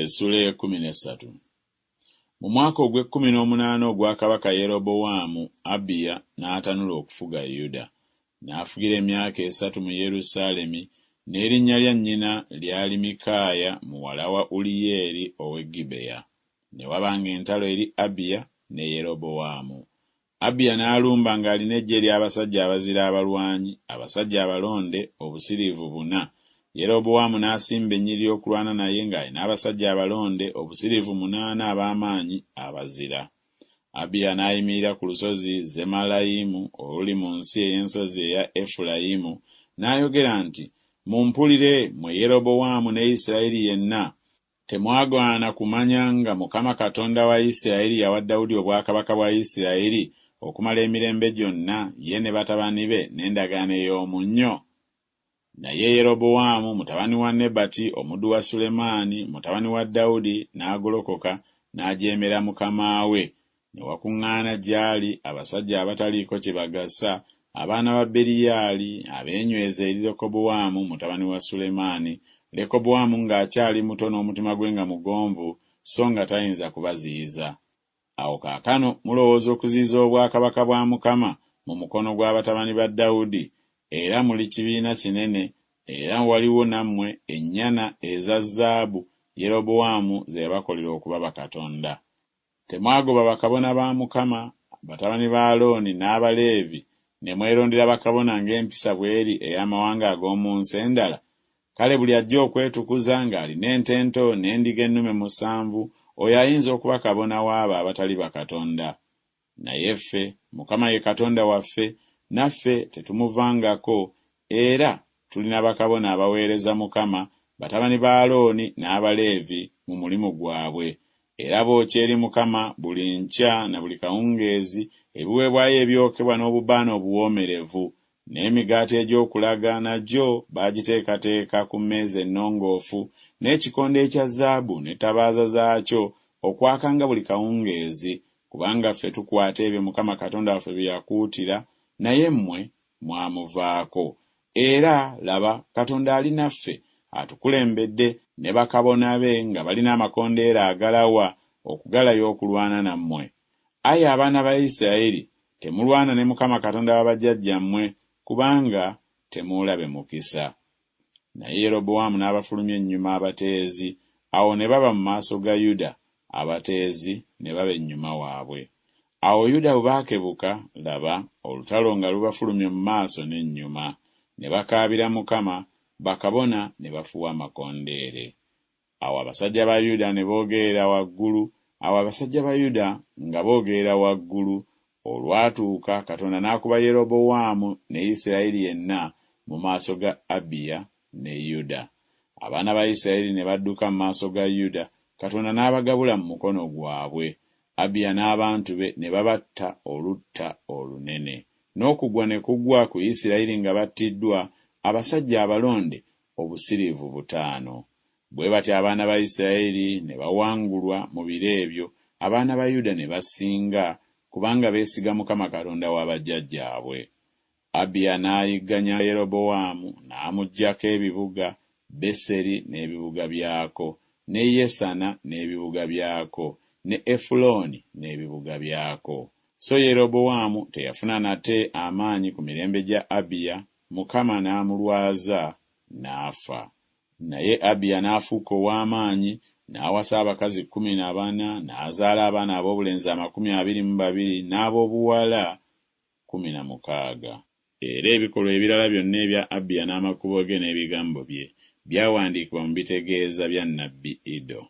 Essula 13. Mu mwaka ogw'18 ogwa kabaka Yerobowaamu, Abiya n'atanula okufuga Yuda. N'afugira emyaka 3 mu Yerusaalemi, n'erinnya lya nnyina lyali Mikaaya muwala wa Uliyeri ow'e Gibeya. Ne wabanga entalo eri Abiya ne Yerobowaamu. Abiya n'alumba ng'alina eggye ly'abasajja abazira abalwanyi, abasajja abalonde, obusiriivu 4. Yerobowaamu n'asimba ennyiriri okulwana naye ng'alina abasajja abalonde, obusiriivu 8 ab'amaanyi abazira. Abiya n'ayimirira ku lusozi Zemalayimu oluli mu nsi ey'ensozi eya Efulayimu, n'ayogera nti, "Mumpulire mmwe Yerobowaamu ne Isirayiri yenna, temwagaana kumanya nga Mukama Katonda wa Isirayiri yawa Dawudi obwakabaka bwa Isirayiri okumala emirembe gyonna, ye ne batabani be n'endagaano ey'omunnyo?" Naye Yerobowaamu mutabani wa Nebati omuddu wa Sulemaani mutabani wa Dawudi n'agolokoka n'ajeemera mukama we. Ne wakuŋŋaana gy'ali abasajja abataliiko kye bagasa, abaana ba Beriyaali abeenyweza eri Lekobowaamu mutabani wa Sulemaani, Lekobowaamu ng'akyali muto n'omutima gwe nga mugonvu, so nga tayinza kubaziyiza. Awo kaakano mulowooza okuziyiza obwakabaka bwa Mukama mu mukono gw'abatabani ba Dawudi, era muli kibiina kinene, era waliwo nammwe ennyana eza zaabu Yerobowaamu ze yabakolera okuba bakatonda. Temwagoba bakabona ba Mukama, batabani ba Alooni n'Abaleevi, ne mwerondera bakabona ng'empisa bweri ey'amawanga ag'omu nsi endala. Kale buli ajja okwetukuza ng'alina ente ento n'endiga ennume 7, oyo ayinza okuba kabona w'abo abatali bakatonda. Naye ffe, Mukama ye Katonda waffe, naffe tetumuvangako, era tulina bakabona abaweereza Mukama, batabani ba Alooni n'Abaleevi mu mulimu gwabwe. Era bookya eri Mukama buli nkya na buli kawungeezi ebiweebwayo ebyokebwa n'obubaane obuwoomerevu, n'emigaati egy'okulaga nagyo baagiteekateeka ku mmeeza ennongoofu, n'ekikondo ekya zaabu n'ettabaaza zaakyo okwakanga buli kawungeezi, kubanga ffe tukwata ebyo Mukama Katonda waffe bye yakuutira, naye mmwe mwamuvaako. Era laba, Katonda ali naffe, atukulembedde ne bakabona be nga balina amakondeera agalawa okugalaya okulwana nammwe. Ayi abaana ba Isirayiri, temulwana ne Mukama Katonda wa bajjajjammwe, kubanga temuulabe mukisa. Naye Yerobowaamu n'abafulumya ennyuma abateezi, awo ne baba mu maaso ga Yuda, abateezi ne baba ennyuma waabwe. Awo Yuda bwe baakebuka, laba, olutalo nga lubafulumye mu maaso n'ennyuma. Ne bakaabira Mukama, bakabona ne bafuwa amakondeere. Awo abasajja ba Yuda ne boogerera waggulu, nga boogerera waggulu, olwatuuka Katonda n'akuba Yerobowaamu ne Isirayiri yenna mu maaso ga Abiya ne Yuda. Abaana ba Isirayiri ne badduka mu maaso ga Yuda, Katonda n'abagabula mu mukono gwabwe. Abiya n'abantu be ne babatta olutta olunene. N'okugwa ne kugwa ku Isirayiri nga battiddwa abasajja abalonde obusiriivu 5. Bwe batyo abaana ba Isirayiri ne bawangulwa mu biro ebyo, abaana ba Yuda ne basinga, kubanga beesiga Mukama Katonda wa bajjajjaabwe. Abiya n'ayigganya Yerobowaamu n'amuggyako ebibuga, Beseri n'ebibuga byako, ne Yesana n'ebibuga byako, ne Efulooni n'ebibuga byako. So Yerobowaamu teyafuna nate amaanyi ku mirembe gya Abiya, Mukama n'amulwaza n'afa. Naye Abiya n'afuuka ow'amaanyi, n'awasa abakazi 14, n'azaala abaana ab'obulenzi 22 n'ab'obuwala 16. Era ebikolwa ebirala byonna ebya Abiya n'amakubo ge n'ebigambo bye byawandiikibwa mu bitegeeza bya nnabbi Iddo.